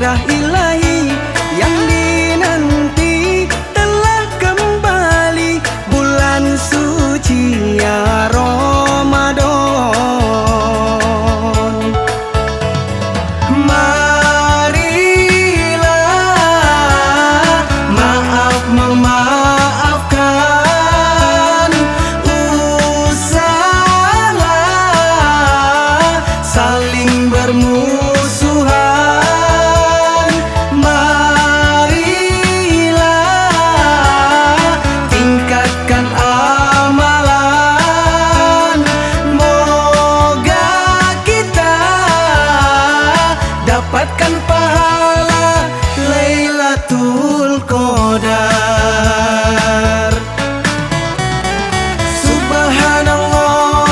anugerah ilahi yang dinanti telah kembali bulan suci ya Ramadan. Marilah maaf memaafkan, usahlah saling bermusuhan. Marilah tingkatkan amalan, moga kita dapatkan pahala Lailatul Qadar. Subhanallah,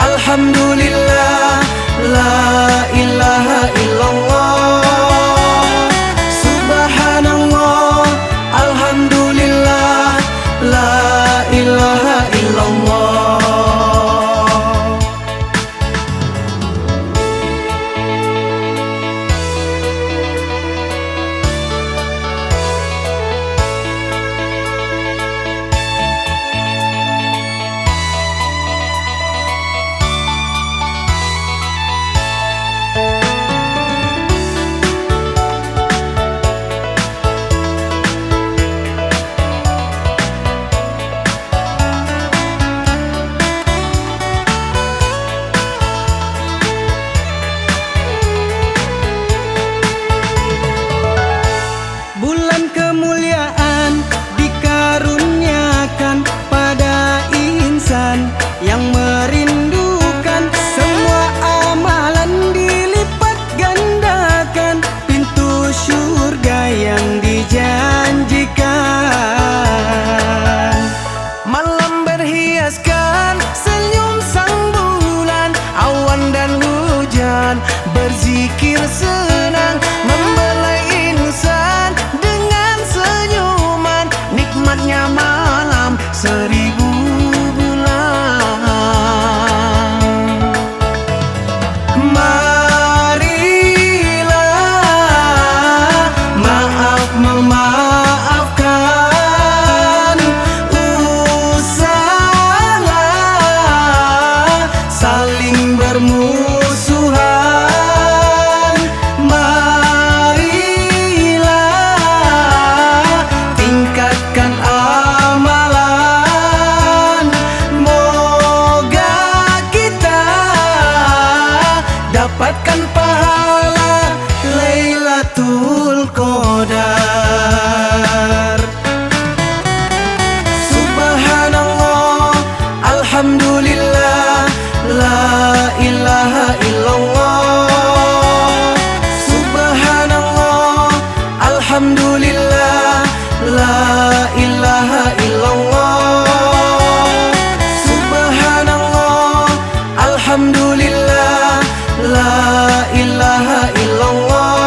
alhamdulillah, la ilaha illallah. Subhanallah, alhamdulillah, la ilaha illallah. Bulan kemuliaan dikaruniakan pada insan yang merindukan, semua amalan dilipat gandakan, pintu surga yang dijanjikan. Malam berhiaskan senyum sang bulan, awan dan hujan berzikir senang, membelai insan dengan senyuman, nikmatnya malam seribu bulan. Marilah maaf memaafkan, usahlah saling bermusuhan. Marilah tingkatkan amalan, moga kita dapatkan pahala Lailatul Qadar. Subhanallah, alhamdulillah, la ilaha illallah. Subhanallah, alhamdulillah, la ilaha illallah. Subhanallah, alhamdulillah, la ilaha illallah.